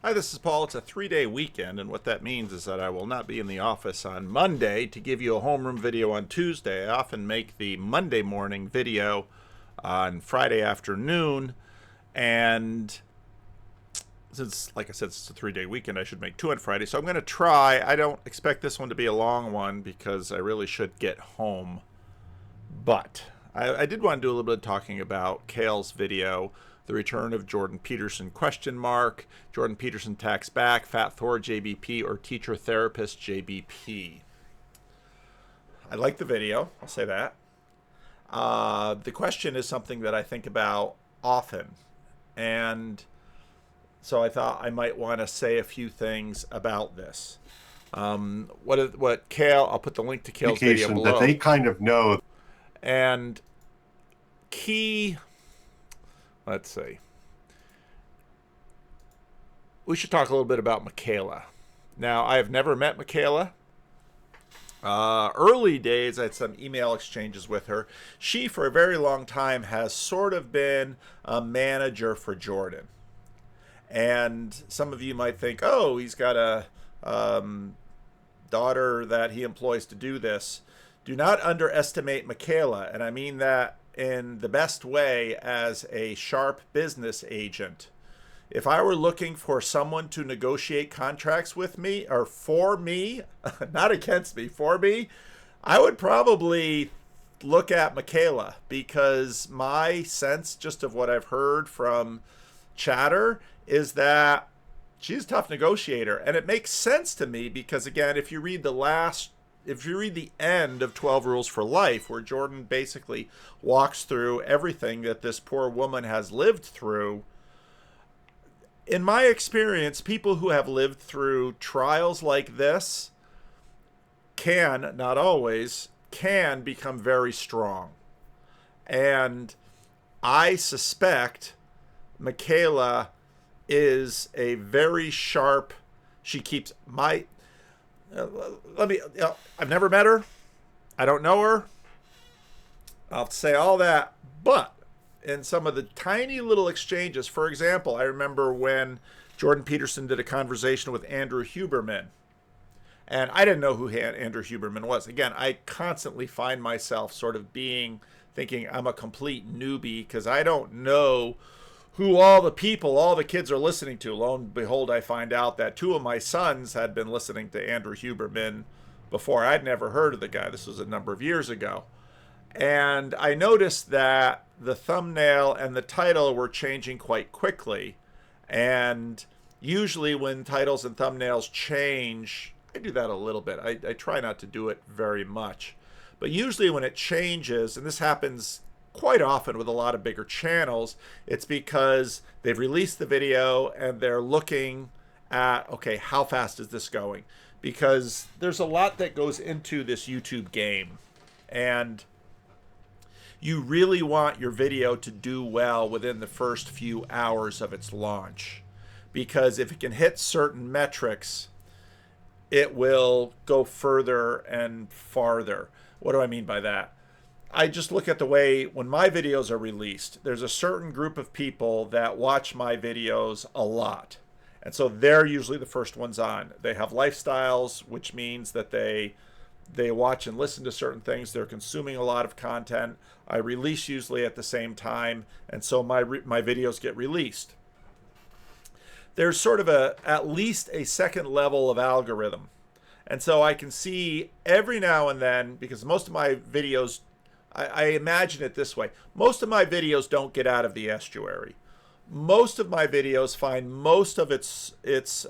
Hi, this is Paul. It's a 3-day weekend, and what that means is that I will not be in the office on Monday to give you a homeroom video on Tuesday. I often make the Monday morning video on Friday afternoon, and since, like I said, it's a 3-day weekend, I should make two on Friday, so I'm going to try. I don't expect this one to be a long one because I really should get home, but I did want to do a little bit of talking about Kale's video, the return of Jordan Peterson, ? Jordan Peterson tacks back, Fat Thor JBP, or teacher therapist JBP. I like the video, I'll say that. The question is something that I think about often, and so I thought I might want to say a few things about this. What Kale, I'll put the link to Kale's video below. That they kind of know. And key, let's see. We should talk a little bit about Mikhaila. Now, I have never met Mikhaila. Early days, I had some email exchanges with her. She, for a very long time, has sort of been a manager for Jordan. And some of you might think, oh, he's got a daughter that he employs to do this. Do not underestimate Mikhaila, and I mean that in the best way as a sharp business agent. If I were looking for someone to negotiate contracts with me, or for me, not against me, for me, I would probably look at Mikhaila, because my sense, just of what I've heard from chatter, is that she's a tough negotiator. And it makes sense to me because, again, if you read the end of 12 Rules for Life, where Jordan basically walks through everything that this poor woman has lived through, in my experience, people who have lived through trials like this can, not always, can become very strong. And I suspect Mikhaila is a very sharp, she keeps my, I've never met her. I don't know her. I'll say all that. But in some of the tiny little exchanges, for example, I remember when Jordan Peterson did a conversation with Andrew Huberman. And I didn't know who Andrew Huberman was. Again, I constantly find myself sort of thinking I'm a complete newbie because I don't know who all the kids are listening to. Lo and behold, I find out that two of my sons had been listening to Andrew Huberman before. I'd never heard of the guy. This was a number of years ago. And I noticed that the thumbnail and the title were changing quite quickly. And usually when titles and thumbnails change, I do that a little bit. I try not to do it very much. But usually when it changes, and this happens quite often with a lot of bigger channels, it's because they've released the video and they're looking at, okay, how fast is this going? Because there's a lot that goes into this YouTube game, and you really want your video to do well within the first few hours of its launch, because if it can hit certain metrics, it will go further and farther. What do I mean by that? I just look at the way when my videos are released, there's a certain group of people that watch my videos a lot. And so they're usually the first ones on. They have lifestyles, which means that they watch and listen to certain things. They're consuming a lot of content. I release usually at the same time, and so my videos get released. There's sort of at least a second level of algorithm. And so I can see every now and then, because most of my videos, I imagine it this way. Most of my videos don't get out of the estuary. Most of my videos find most of its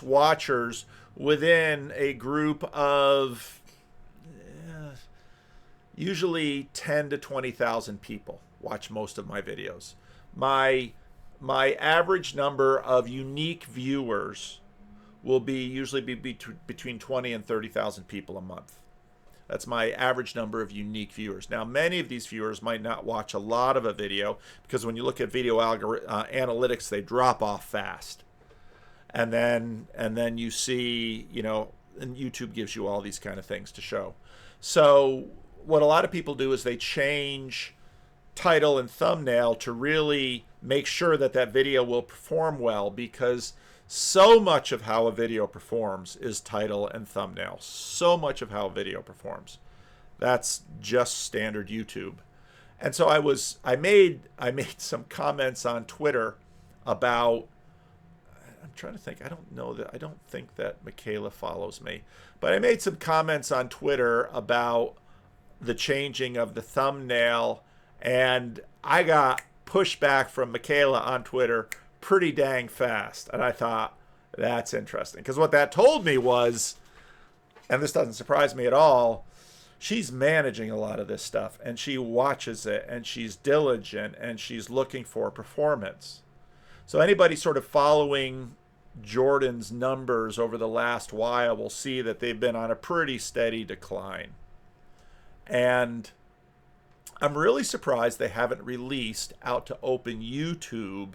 watchers within a group of usually 10 to 20,000 people watch most of my videos. My average number of unique viewers will usually be between 20 and 30,000 people a month. That's my average number of unique viewers. Now, many of these viewers might not watch a lot of a video, because when you look at video analytics, they drop off fast. And then you see, and YouTube gives you all these kind of things to show. So what a lot of people do is they change title and thumbnail to really make sure that that video will perform well, because so much of how a video performs is title and thumbnail. So much of how a video performs. That's just standard YouTube. And so I made some comments on Twitter about, I'm trying to think, I don't think that Mikhaila follows me, but I made some comments on Twitter about the changing of the thumbnail, and I got pushback from Mikhaila on Twitter pretty dang fast. And I thought, that's interesting, because what that told me was, and this doesn't surprise me at all, she's managing a lot of this stuff, and she watches it, and she's diligent, and she's looking for performance. So anybody sort of following Jordan's numbers over the last while will see that they've been on a pretty steady decline. And I'm really surprised they haven't released out to open YouTube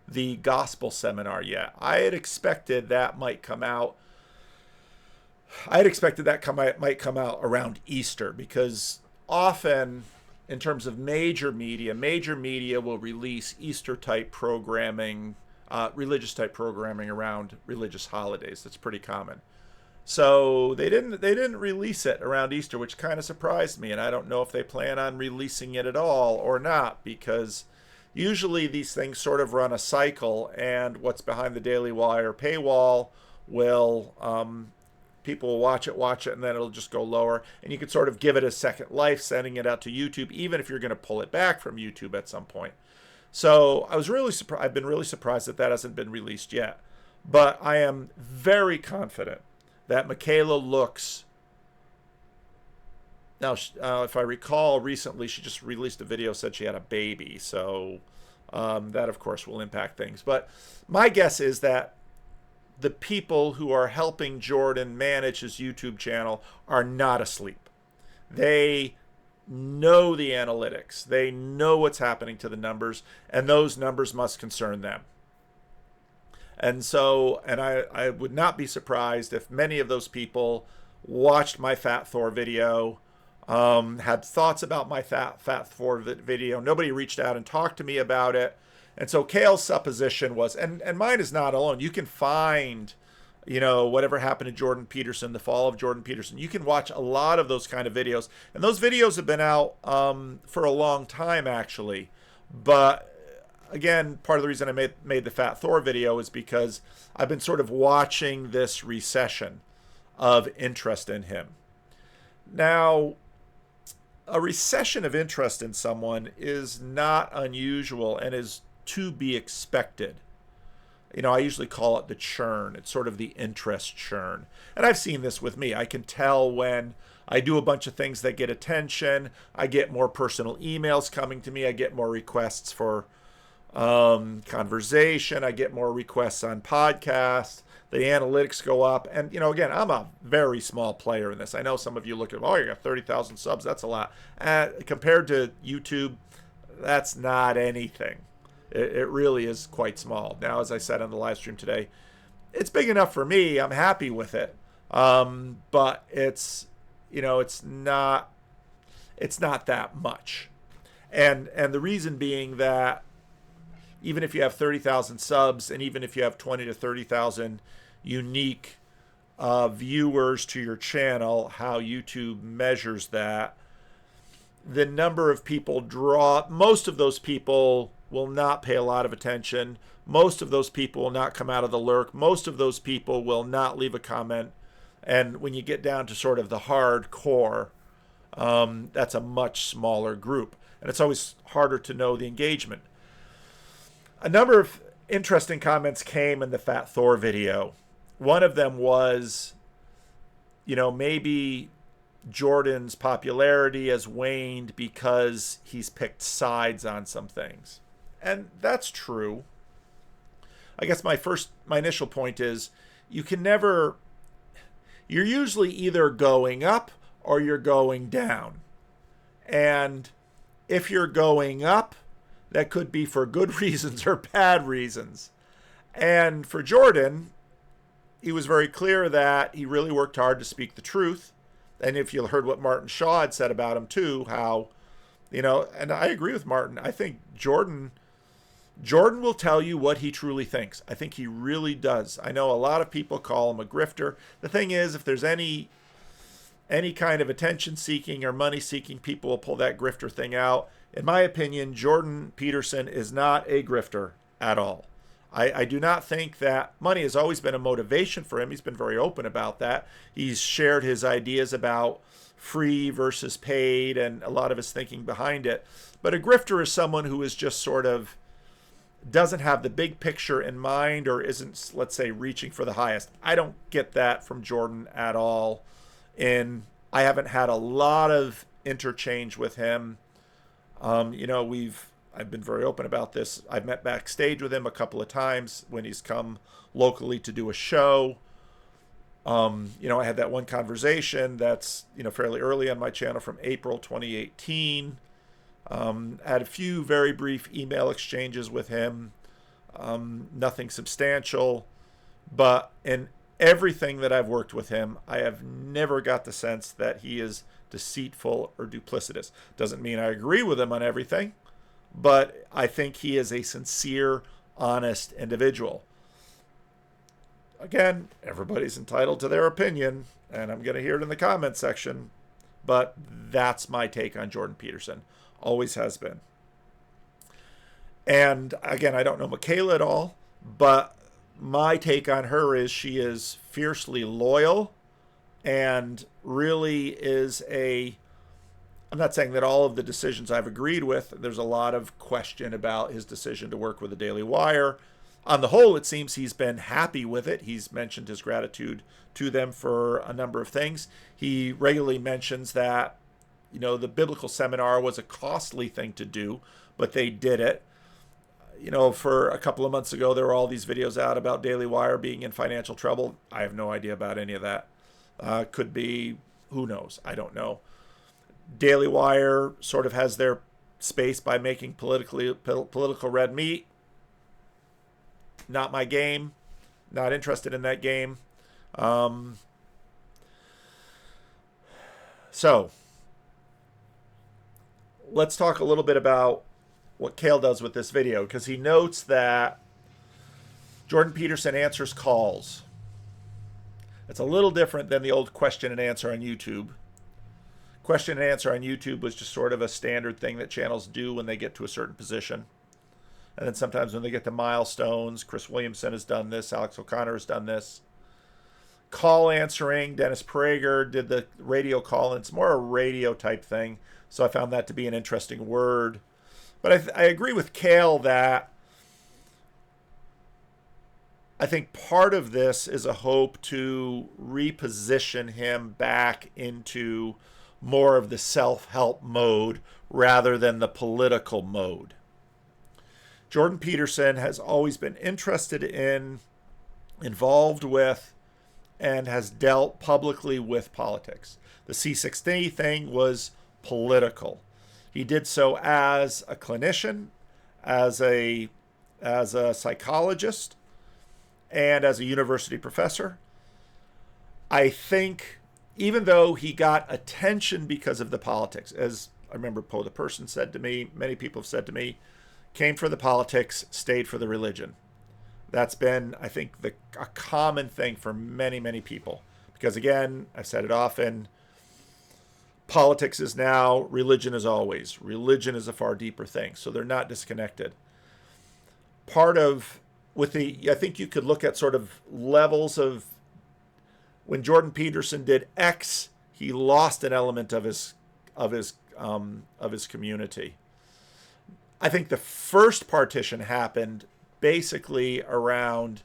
the gospel seminar yet. I had expected that might come out. Might come out around Easter, because often, in terms of major media will release Easter-type programming, religious-type programming around religious holidays. That's pretty common. So they didn't release it around Easter, which kind of surprised me, and I don't know if they plan on releasing it at all or not, because usually these things sort of run a cycle, and what's behind the Daily Wire paywall will people will watch it, and then it'll just go lower, and you can sort of give it a second life, sending it out to YouTube, even if you're going to pull it back from YouTube at some point. So I was really surprised. I've been really surprised that that hasn't been released yet, but I am very confident that Mikhaila looks. Now, if I recall, recently she just released a video, said she had a baby, so that of course will impact things. But my guess is that the people who are helping Jordan manage his YouTube channel are not asleep. They know the analytics. They know what's happening to the numbers, and those numbers must concern them. And so, and I would not be surprised if many of those people watched my Fat Thor video, had thoughts about my Fat Thor video. Nobody reached out and talked to me about it. And so Kale's supposition was, and mine is not alone. You can find, whatever happened to Jordan Peterson, the fall of Jordan Peterson. You can watch a lot of those kind of videos. And those videos have been out for a long time, actually. But again, part of the reason I made the Fat Thor video is because I've been sort of watching this recession of interest in him. Now, a recession of interest in someone is not unusual and is to be expected. I usually call it the churn. It's sort of the interest churn. And I've seen this with me. I can tell when I do a bunch of things that get attention. I get more personal emails coming to me. I get more requests for conversation. I get more requests on podcasts. The analytics go up. And, again, I'm a very small player in this. I know some of you look at, you got 30,000 subs. That's a lot. Compared to YouTube, that's not anything. It really is quite small. Now, as I said on the live stream today, it's big enough for me. I'm happy with it. But it's not that much. And the reason being that even if you have 30,000 subs, and even if you have 20 to 30,000 unique viewers to your channel, how YouTube measures that, the number of people most of those people will not pay a lot of attention. Most of those people will not come out of the lurk. Most of those people will not leave a comment. And when you get down to sort of the hardcore, that's a much smaller group. And it's always harder to know the engagement. A number of interesting comments came in the Fat Thor video. One of them was, maybe Jordan's popularity has waned because he's picked sides on some things. And that's true. I guess my initial point is you're usually either going up or you're going down. And if you're going up, that could be for good reasons or bad reasons. And for Jordan, he was very clear that he really worked hard to speak the truth. And if you heard what Martin Shaw had said about him too, how, and I agree with Martin. I think Jordan Jordan will tell you what he truly thinks. I think he really does. I know a lot of people call him a grifter. The thing is, if there's any kind of attention seeking or money seeking, people will pull that grifter thing out. In my opinion, Jordan Peterson is not a grifter at all. I do not think that money has always been a motivation for him. He's been very open about that. He's shared his ideas about free versus paid and a lot of his thinking behind it. But a grifter is someone who is just sort of doesn't have the big picture in mind or isn't, let's say, reaching for the highest. I don't get that from Jordan at all. And I haven't had a lot of interchange with him. I've been very open about this. I've met backstage with him a couple of times when he's come locally to do a show. I had that one conversation that's, fairly early on my channel from April 2018. Had a few very brief email exchanges with him. Nothing substantial. But in everything that I've worked with him, I have never got the sense that he is deceitful or duplicitous. Doesn't mean I agree with him on everything, but I think he is a sincere, honest individual. Again, everybody's entitled to their opinion, and I'm going to hear it in the comment section, but that's my take on Jordan Peterson. Always has been. And again, I don't know Mikhaila at all, but my take on her is she is fiercely loyal and really is I'm not saying that all of the decisions I've agreed with. There's a lot of question about his decision to work with the Daily Wire. On the whole, it seems he's been happy with it. He's mentioned his gratitude to them for a number of things. He regularly mentions that, the biblical seminar was a costly thing to do, but they did it. For a couple of months ago, there were all these videos out about Daily Wire being in financial trouble. I have no idea about any of that. Could be, who knows? I don't know. Daily Wire sort of has their space by making political red meat. Not my game. Not interested in that game. So, let's talk a little bit about what Cale does with this video, because he notes that Jordan Peterson answers calls. It's a little different than the old question and answer on YouTube. Question and answer on YouTube was just sort of a standard thing that channels do when they get to a certain position. And then sometimes when they get to milestones, Chris Williamson has done this, Alex O'Connor has done this. Call answering, Dennis Prager did the radio call, and it's more a radio type thing. So I found that to be an interesting word. But I agree with Cale that I think part of this is a hope to reposition him back into more of the self-help mode rather than the political mode. Jordan Peterson has always been interested in, involved with, and has dealt publicly with politics. The C16 thing was political. He did so as a clinician, as a psychologist, and as a university professor. I think even though he got attention because of the politics, as I remember Poe the Person said to me, many people have said to me, came for the politics, stayed for the religion. That's been, I think, a common thing for many, many people. Because again, I've said it often, politics is now, religion is always. Religion is a far deeper thing, so they're not disconnected. I think you could look at sort of levels of, when Jordan Peterson did X, he lost an element of his community. I think the first partition happened basically around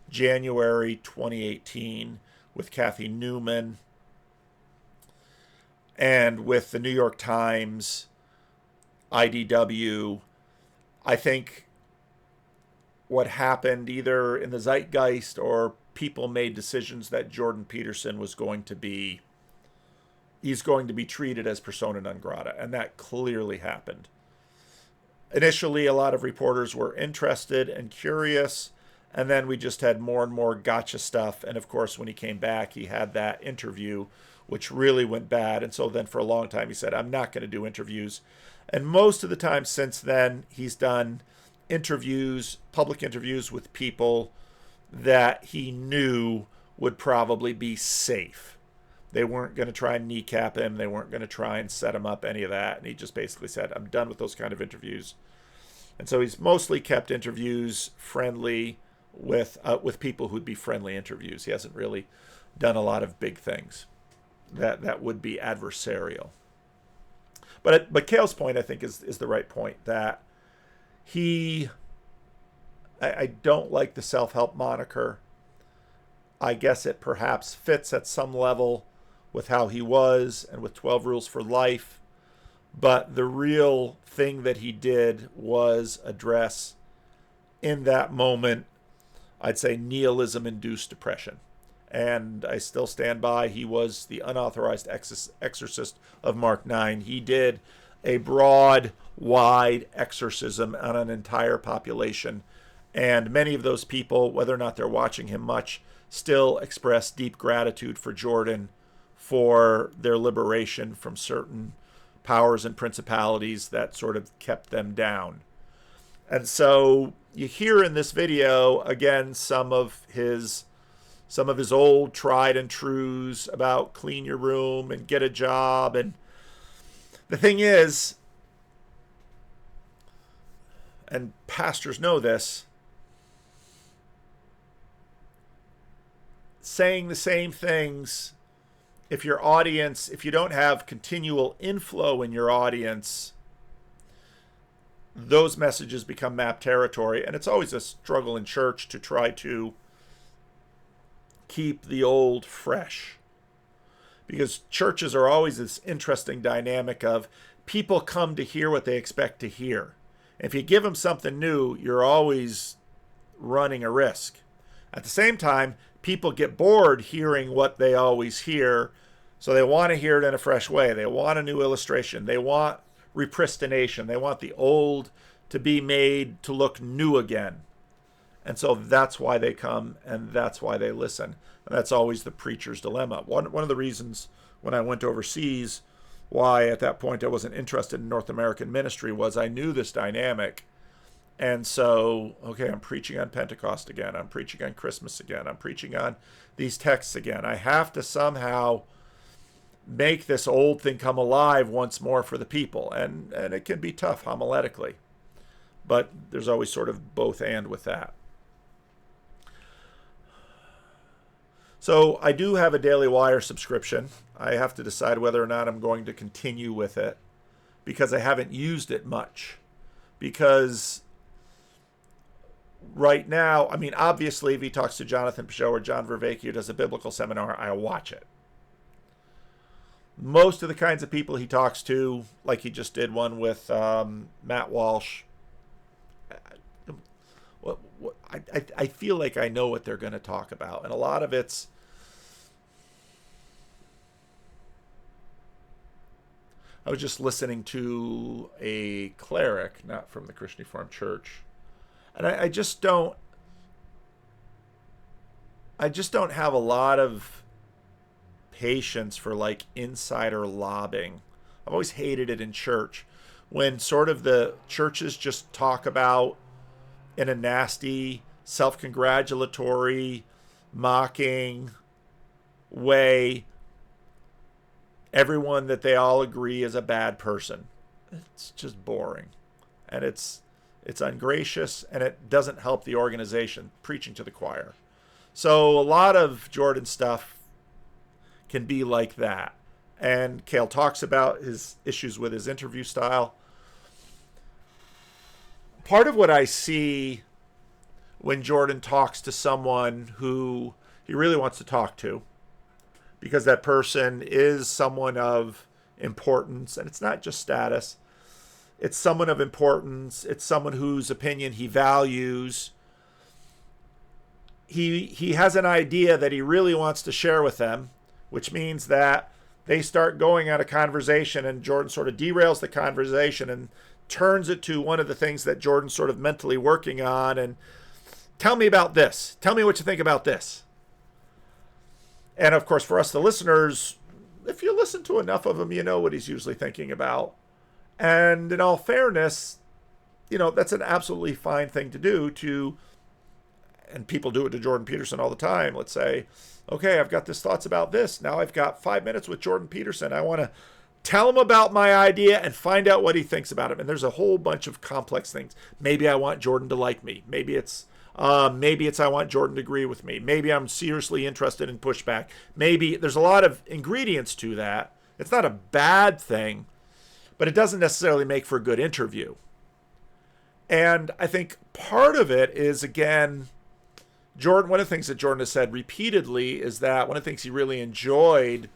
January 2018 with Kathy Newman and with the New York Times, IDW. I think what happened either in the zeitgeist or people made decisions that Jordan Peterson he's going to be treated as persona non grata, and that clearly happened. Initially, a lot of reporters were interested and curious, and then we just had more and more gotcha stuff. And of course, when he came back, he had that interview, which really went bad. And so then for a long time, he said, I'm not going to do interviews. And most of the time since then, he's done interviews, public interviews with people that he knew would probably be safe. They weren't going to try and kneecap him. They weren't going to try and set him up, any of that. And he just basically said, I'm done with those kind of interviews. And so he's mostly kept interviews friendly with people who'd be friendly interviews. He hasn't really done a lot of big things that would be adversarial. But Cale's point, I think, is the right point, that I don't like the self-help moniker. I guess it perhaps fits at some level with how he was and with 12 Rules for Life. But the real thing that he did was address, in that moment, I'd say nihilism-induced depression. And I still stand by, he was the unauthorized exorcist of Mark 9. He did a broad, wide exorcism on an entire population. And many of those people, whether or not they're watching him much, still express deep gratitude for Jordan for their liberation from certain powers and principalities that sort of kept them down. And so you hear in this video, again, some of his old tried and trues about clean your room and get a job. And the thing is, and pastors know this, saying the same things, if you don't have continual inflow in your audience, those messages become map territory. And it's always a struggle in church to try to keep the old fresh, because churches are always this interesting dynamic of people come to hear what they expect to hear. If you give them something new, you're always running a risk. At the same time, people get bored hearing what they always hear, so they want to hear it in a fresh way. They want a new illustration. They want repristination. They want the old to be made to look new again. And so that's why they come, and that's why they listen. And that's always the preacher's dilemma. One of the reasons when I went overseas, why at that point I wasn't interested in North American ministry, was I knew this dynamic. And so, okay, I'm preaching on Pentecost again. I'm preaching on Christmas again. I'm preaching on these texts again. I have to somehow make this old thing come alive once more for the people. And it can be tough homiletically. But there's always sort of both and with that. So I do have a Daily Wire subscription. I have to decide whether or not I'm going to continue with it, because I haven't used it much. Because right now, I mean, obviously, if he talks to Jonathan Peugeot or John Vervaeke, does a biblical seminar, I watch it. Most of the kinds of people he talks to, like he just did one with Matt Walsh, I feel like I know what they're going to talk about. And a lot of it's, I was just listening to a cleric, not from the Christian Reformed Church, and I just don't have a lot of patience for like insider lobbying. I've always hated it in church when sort of the churches just talk about, in a nasty, self-congratulatory, mocking way, everyone that they all agree is a bad person. It's just boring. And it's ungracious, and it doesn't help the organization, preaching to the choir. So a lot of Jordan stuff can be like that. And Cale talks about his issues with his interview style. Part of what I see when Jordan talks to someone who he really wants to talk to, because that person is someone of importance, and it's not just status, it's someone of importance, it's someone whose opinion he values. He has an idea that he really wants to share with them, which means that they start going on a conversation, and Jordan sort of derails the conversation and turns it to one of the things that Jordan's sort of mentally working on, and tell me about this. Tell me what you think about this. And of course, for us, the listeners, if you listen to enough of him, you know what he's usually thinking about. And in all fairness, that's an absolutely fine thing to do and people do it to Jordan Peterson all the time. Let's say, okay, I've got these thoughts about this. Now I've got 5 minutes with Jordan Peterson. I want to tell him about my idea and find out what he thinks about it. And there's a whole bunch of complex things. Maybe I want Jordan to like me. Maybe it's I want Jordan to agree with me. Maybe I'm seriously interested in pushback. Maybe there's a lot of ingredients to that. It's not a bad thing, but it doesn't necessarily make for a good interview. And I think part of it is, again, one of the things that Jordan has said repeatedly is that one of the things he really enjoyed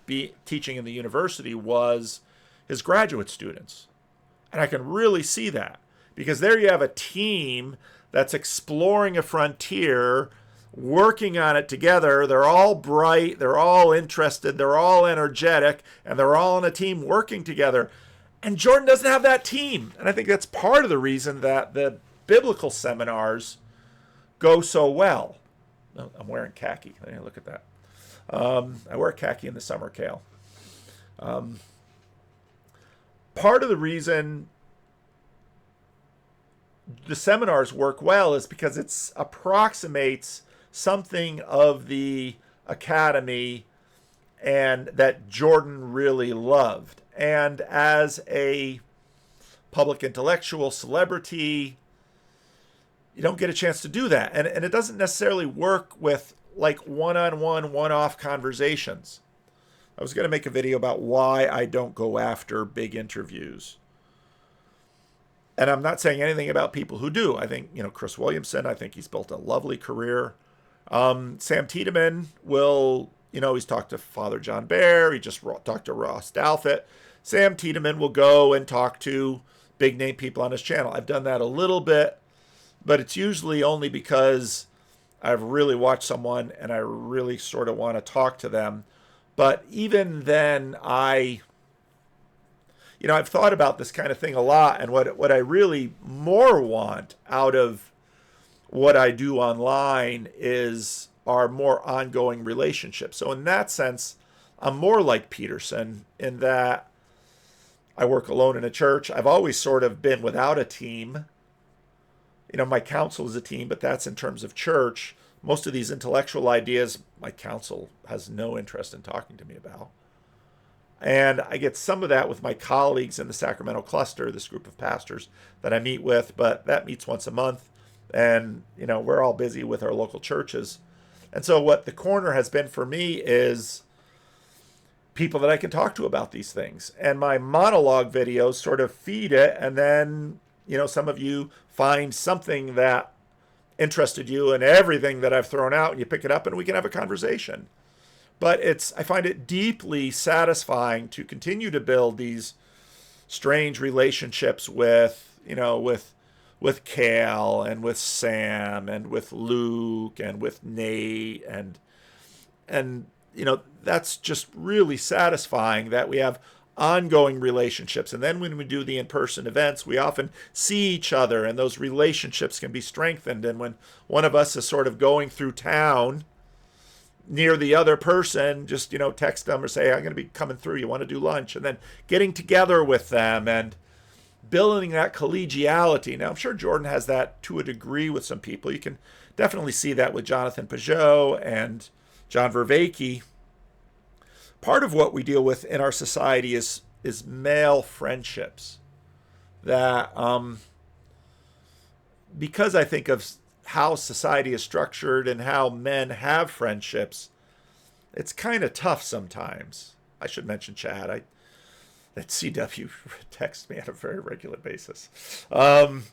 teaching in the university was his graduate students. And I can really see that, because there you have a team that's exploring a frontier, working on it together. They're all bright, they're all interested, they're all energetic, and they're all on a team working together. And Jordan doesn't have that team. And I think that's part of the reason that the biblical seminars go so well. I'm wearing khaki. Look at that. I wear khaki in the summer, Kale. Part of the reason the seminars work well is because it approximates something of the academy and that Jordan really loved. And as a public intellectual celebrity, you don't get a chance to do that. And it doesn't necessarily work with like one-on-one, one-off conversations. I was going to make a video about why I don't go after big interviews. And I'm not saying anything about people who do. I think, Chris Williamson, I think he's built a lovely career. Sam Tiedemann he's talked to Father John Bear. He just talked to Ross Dalfett. Sam Tiedemann will go and talk to big name people on his channel. I've done that a little bit, but it's usually only because I've really watched someone and I really sort of want to talk to them. But even then, I've thought about this kind of thing a lot, and what I really more want out of what I do online are more ongoing relationships. So in that sense, I'm more like Peterson in that I work alone in a church. I've always sort of been without a team. My counsel is a team, but that's in terms of church. Most of these intellectual ideas, my counsel has no interest in talking to me about. And I get some of that with my colleagues in the Sacramento cluster, this group of pastors that I meet with, but that meets once a month. And, we're all busy with our local churches. And so what the corner has been for me is people that I can talk to about these things. And my monologue videos sort of feed it. And then, some of you find something that interested you in everything that I've thrown out, and you pick it up and we can have a conversation. But I find it deeply satisfying to continue to build these strange relationships with Kale and with Sam and with Luke and with Nate and that's just really satisfying that we have ongoing relationships. And then when we do the in-person events, we often see each other and those relationships can be strengthened. And when one of us is sort of going through town near the other person, just, text them or say, I'm going to be coming through. You want to do lunch? And then getting together with them and building that collegiality. Now, I'm sure Jordan has that to a degree with some people. You can definitely see that with Jonathan Peugeot and John Vervaeke. Part of what we deal with in our society is male friendships that, because I think of how society is structured and how men have friendships, it's kind of tough sometimes. I should mention Chad. That CW texts me on a very regular basis. And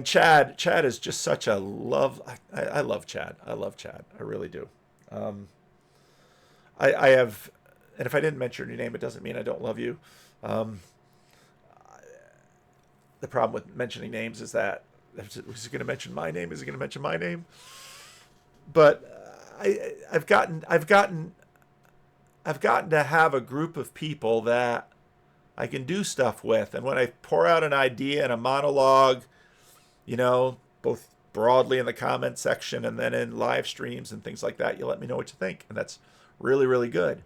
Chad is just such a love. I love Chad. I love Chad. I really do. I have, and if I didn't mention your name, it doesn't mean I don't love you. The problem with mentioning names is that, is he going to mention my name? Is he going to mention my name? But I've gotten to have a group of people that I can do stuff with. And when I pour out an idea in a monologue, both broadly in the comment section and then in live streams and things like that, you let me know what you think. And that's really, really good.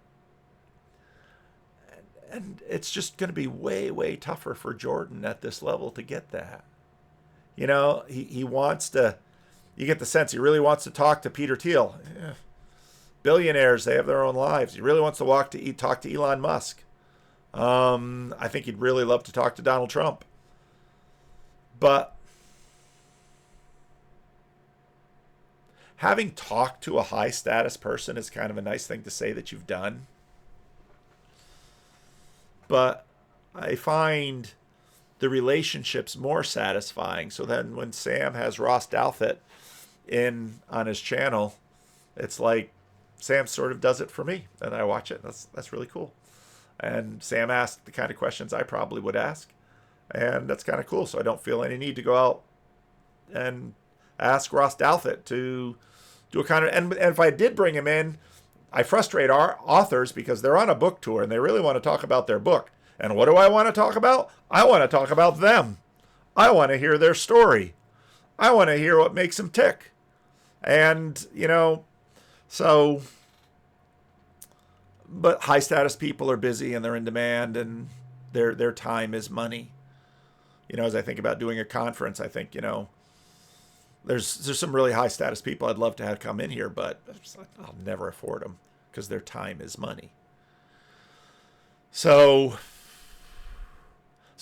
And it's just going to be way, way tougher for Jordan at this level to get that. You know, he wants to, you get the sense he really wants to talk to Peter Thiel. Yeah. Billionaires, they have their own lives. He really wants to talk to Elon Musk. I think he'd really love to talk to Donald Trump. But having talked to a high status person is kind of a nice thing to say that you've done. But I find the relationships more satisfying. So then when Sam has Ross Douthat in on his channel, it's like Sam sort of does it for me, and I watch it. That's really cool. And Sam asked the kind of questions I probably would ask, and that's kind of cool. So I don't feel any need to go out and ask Ross Douthat to do a kind of, and if I did bring him in, I frustrate our authors because they're on a book tour and they really want to talk about their book. And what do I want to talk about? I want to talk about them. I want to hear their story. I want to hear what makes them tick. And, you know, so, but high status people are busy and they're in demand and their time is money. You know, as I think about doing a conference, I think, you know, there's some really high status people I'd love to have come in here, but I'll never afford them because their time is money. So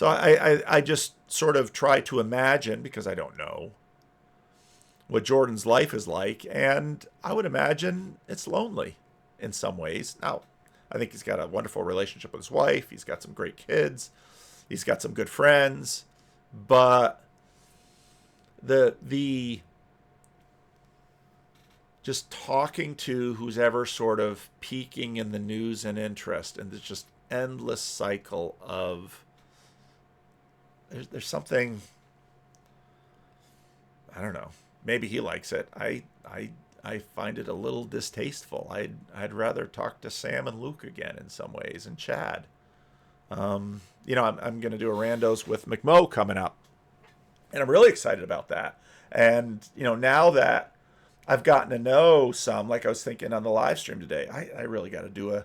I just sort of try to imagine, because I don't know, what Jordan's life is like, and I would imagine it's lonely in some ways. Now, I think he's got a wonderful relationship with his wife. He's got some great kids. He's got some good friends, but the just talking to who's ever sort of peaking in the news and interest, and there's just endless cycle of there's something, I don't know, maybe he likes it. I find it a little distasteful. I'd rather talk to Sam and Luke again in some ways, and Chad. You know, I'm going to do a Randos with McMo coming up, and I'm really excited about that. And, you know, now that I've gotten to know some, like I was thinking on the live stream today, I really got to do a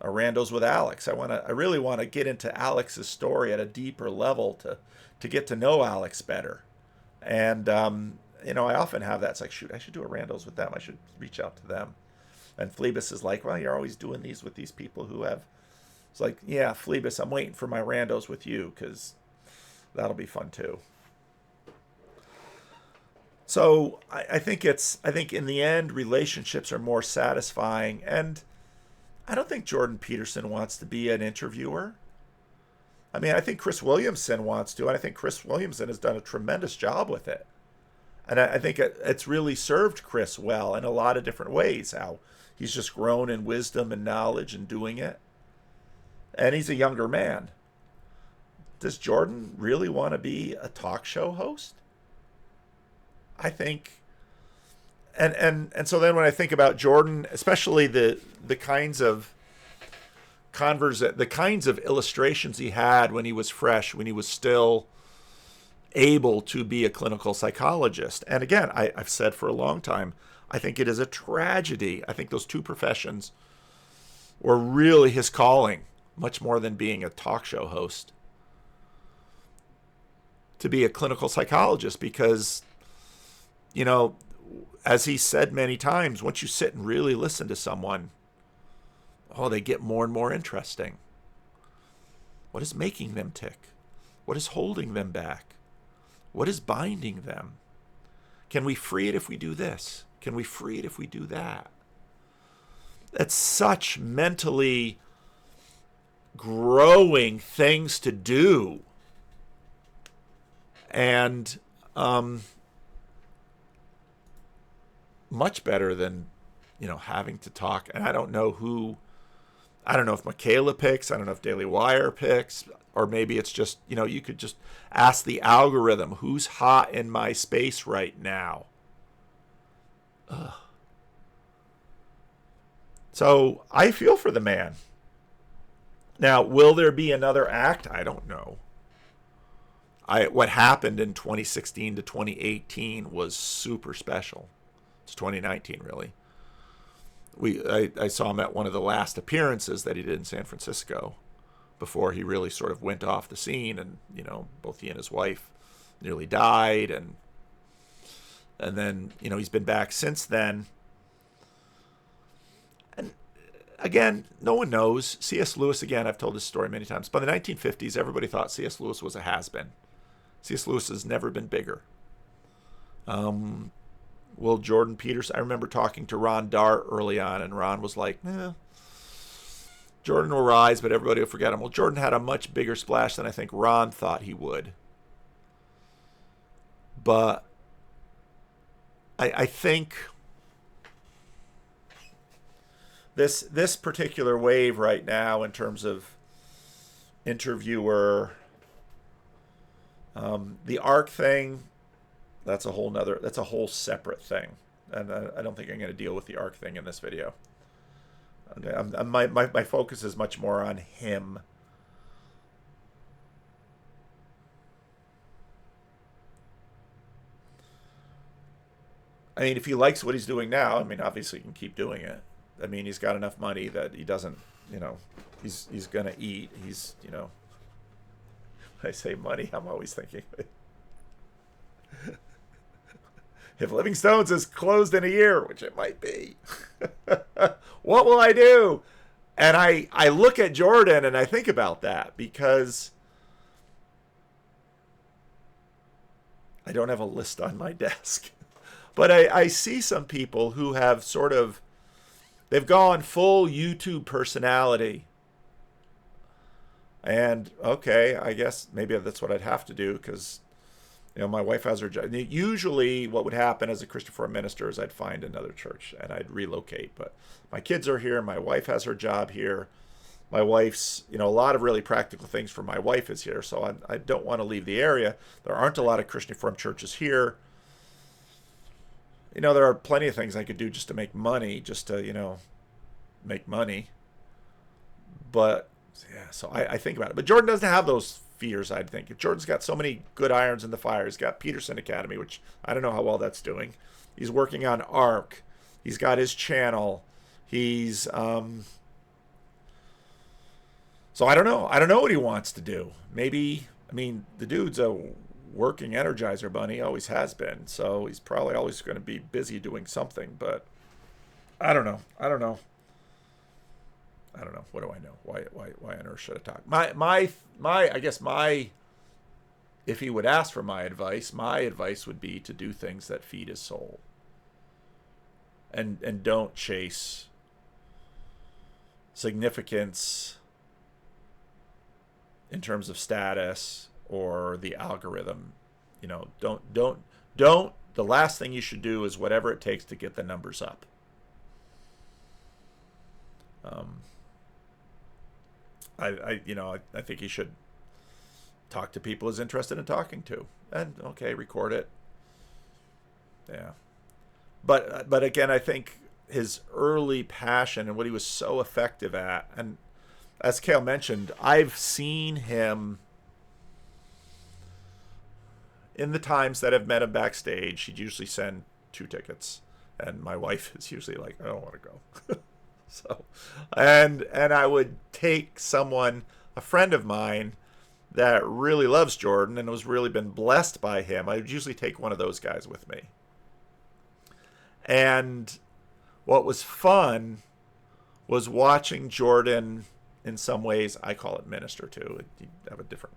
Randos with Alex. I really want to get into Alex's story at a deeper level to get to know Alex better. And, you know, I often have that. It's like, shoot, I should do a Randos with them. I should reach out to them. And Phlebas is like, well, you're always doing these with these people who have. It's like, yeah, Phlebas, I'm waiting for my Randos with you because that'll be fun too. So I think in the end, relationships are more satisfying. And I don't think Jordan Peterson wants to be an interviewer. I mean, I think Chris Williamson wants to, and I think Chris Williamson has done a tremendous job with it. And I think it's really served Chris well in a lot of different ways, how he's just grown in wisdom and knowledge and doing it. And he's a younger man. Does Jordan really want to be a talk show host? I think, and so then when I think about Jordan, especially the kinds of the kinds of illustrations he had when he was fresh, when he was still able to be a clinical psychologist. And again, I've said for a long time, I think it is a tragedy. I think those two professions were really his calling, much more than being a talk show host, to be a clinical psychologist, because, you know, as he said many times, once you sit and really listen to someone, they get more and more interesting. What is making them tick? What is holding them back? What is binding them? Can we free it if we do this? Can we free it if we do that? That's such mentally growing things to do. And much better than, you know, having to talk. And I don't know if Mikhaila picks, I don't know if Daily Wire picks, or maybe it's just, you know, you could just ask the algorithm, who's hot in my space right now? Ugh. So I feel for the man. Now, will there be another act? I don't know. What happened in 2016 to 2018 was super special. It's 2019, really. I saw him at one of the last appearances that he did in San Francisco, before he really sort of went off the scene, and both he and his wife nearly died, and then he's been back since then. And again, no one knows. C.S. Lewis, again, I've told this story many times. By the 1950s, everybody thought C.S. Lewis was a has-been. C.S. Lewis has never been bigger. Will Jordan Peterson, I remember talking to Ron Dart early on, and Ron was like, Jordan will rise, but everybody will forget him. Well, Jordan had a much bigger splash than I think Ron thought he would. But I think this particular wave right now in terms of interviewer, the ARC thing, that's a whole separate thing. And I don't think I'm going to deal with the ARC thing in this video. My focus is much more on him. I mean, if he likes what he's doing now, I mean, obviously he can keep doing it. I mean, he's got enough money that he doesn't, he's going to eat. He's, when I say money, I'm always thinking, if Living Stones is closed in a year, which it might be, what will I do? And I look at Jordan and I think about that, because I don't have a list on my desk. But I see some people who have they've gone full YouTube personality. And, okay, I guess maybe that's what I'd have to do, because, my wife has her job. Usually what would happen as a Christian Reformed minister is I'd find another church and I'd relocate. But my kids are here. My wife has her job here. My wife's, a lot of really practical things for my wife is here. So I don't want to leave the area. There aren't a lot of Christian Reformed churches here. There are plenty of things I could do just to make money, make money. But, yeah, so I think about it. But Jordan doesn't have those fears, I'd think. Jordan's got so many good irons in the fire. He's got Peterson Academy, which I don't know how well that's doing. He's working on ARC. He's got his channel. He's, so I don't know. I don't know what he wants to do. Maybe, the dude's a working Energizer bunny, always has been, so he's probably always going to be busy doing something, but I don't know. What do I know? Why on earth should I talk? I guess if he would ask for my advice would be to do things that feed his soul. And don't chase significance in terms of status or the algorithm. Don't the last thing you should do is whatever it takes to get the numbers up. I think he should talk to people he's interested in talking to, and okay, record it. Yeah, but again, I think his early passion and what he was so effective at, and as Cale mentioned, I've seen him in the times that I've met him backstage. He'd usually send 2 tickets, and my wife is usually like, I don't want to go. So, and I would take a friend of mine that really loves Jordan and has really been blessed by him. I would usually take one of those guys with me. And what was fun was watching Jordan, in some ways, I call it minister to. You have a different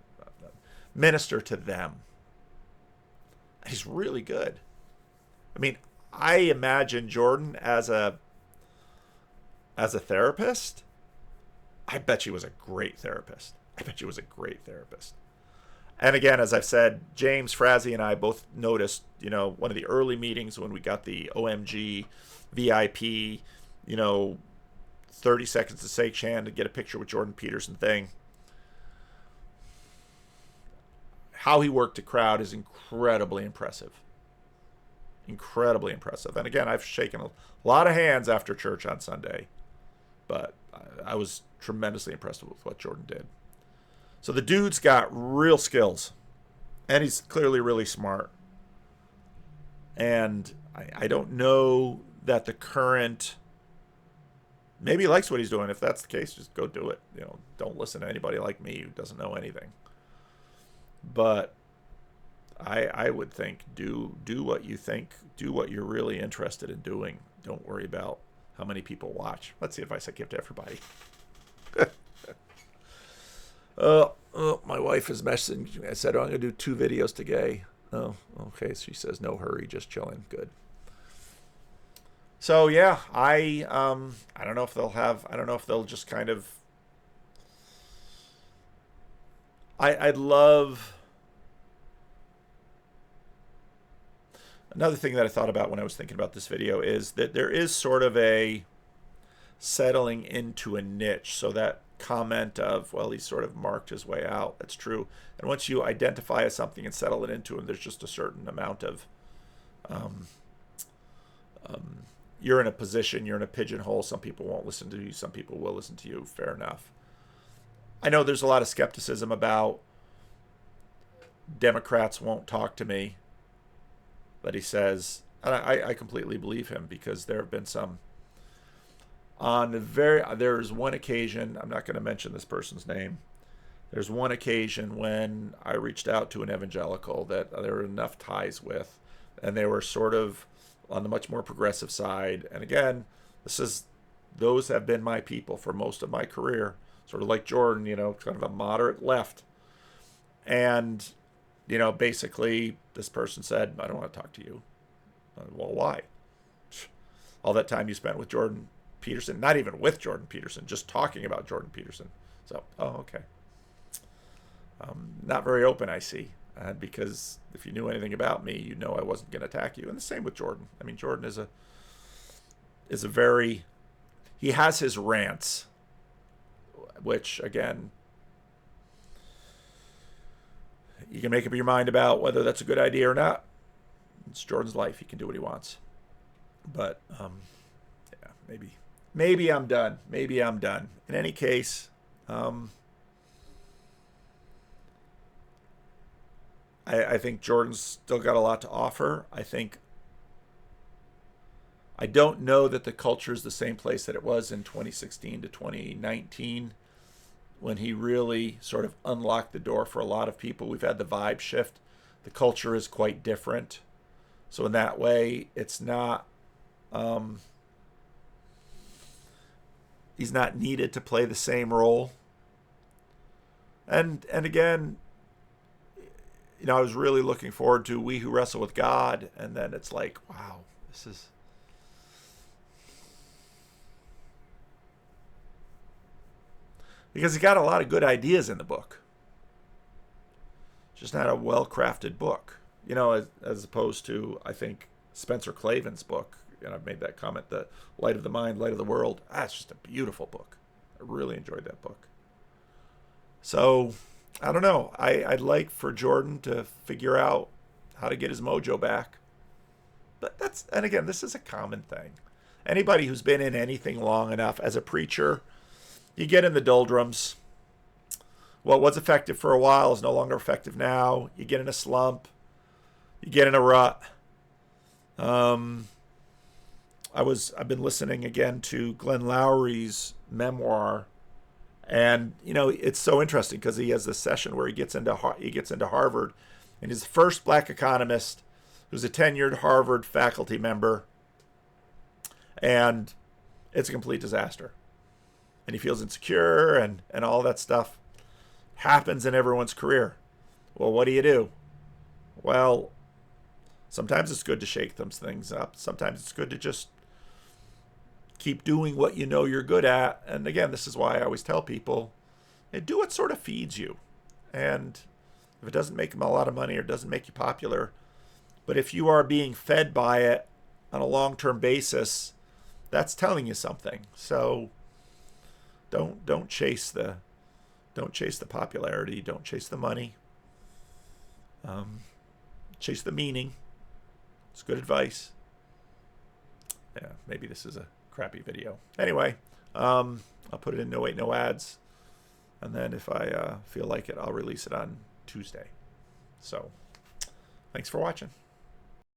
minister to them. He's really good. I imagine Jordan as a therapist. I bet she was a great therapist. And again, as I've said, James Frazee and I both noticed, one of the early meetings when we got the OMG VIP, 30 seconds to shake hand to get a picture with Jordan Peterson thing. How he worked a crowd is incredibly impressive. Incredibly impressive. And again, I've shaken a lot of hands after church on Sunday, but I was tremendously impressed with what Jordan did. So the dude's got real skills, and he's clearly really smart. And I don't know that the current Maybe he likes what he's doing. If that's the case, just go do it. Don't listen to anybody like me who doesn't know anything. But I would think do what you think, do what you're really interested in doing. Don't worry about how many people watch. That's the advice I give to everybody. My wife is messaging me. I said, I'm going to do 2 videos today. Oh, okay. She says, no hurry, just chilling. Good. So yeah, I don't know if they'll just kind of. I'd love. Another thing that I thought about when I was thinking about this video is that there is sort of a settling into a niche. So that comment of, well, he sort of marked his way out. That's true. And once you identify as something and settle it into him, there's just a certain amount of, you're in a position, you're in a pigeonhole. Some people won't listen to you. Some people will listen to you. Fair enough. I know there's a lot of skepticism about Democrats won't talk to me. But he says, and I completely believe him, because there have been some there's one occasion, I'm not going to mention this person's name. There's one occasion when I reached out to an evangelical that there were enough ties with, and they were sort of on the much more progressive side. And again, those have been my people for most of my career, sort of like Jordan, kind of a moderate left. And basically this person said, I don't want to talk to you. Well, why? All that time you spent with Jordan Peterson, not even with Jordan Peterson, just talking about Jordan Peterson. So, okay. Not very open, I see. Because if you knew anything about me, you know I wasn't going to attack you. And the same with Jordan. I mean, Jordan is a very, he has his rants, which, again, you can make up your mind about whether that's a good idea or not. It's Jordan's life. He can do what he wants. But, yeah, maybe I'm done. Maybe I'm done. In any case, I think Jordan's still got a lot to offer. I don't know that the culture is the same place that it was in 2016 to 2019. When he really sort of unlocked the door for a lot of people. We've had the vibe shift. The culture is quite different. So in that way, it's not, he's not needed to play the same role. And again, I was really looking forward to We Who Wrestle with God. And then it's like, wow, this is, because he got a lot of good ideas in the book. Just not a well-crafted book. As opposed to, I think, Spencer Klavin's book. And I've made that comment, The Light of the Mind, Light of the World. It's just a beautiful book. I really enjoyed that book. So, I don't know. I'd like for Jordan to figure out how to get his mojo back. But and again, this is a common thing. Anybody who's been in anything long enough as a preacher, you get in the doldrums. What was effective for a while is no longer effective now. You get in a slump. You get in a rut. I've been listening again to Glenn Lowry's memoir, and it's so interesting because he has this session where he gets into Harvard, and he's the first black economist who's a tenured Harvard faculty member, and it's a complete disaster. And he feels insecure and all that stuff happens in everyone's career. Well, what do? Well, sometimes it's good to shake those things up. Sometimes it's good to just keep doing what you know you're good at. And again, this is why I always tell people, do what sort of feeds you. And if it doesn't make them a lot of money or doesn't make you popular, but if you are being fed by it on a long-term basis, that's telling you something. So don't chase the popularity. Don't chase the money. Chase the meaning. It's good advice. Yeah, maybe this is a crappy video. Anyway, I'll put it in No Wait No Ads, and then if I feel like it, I'll release it on Tuesday. So, thanks for watching.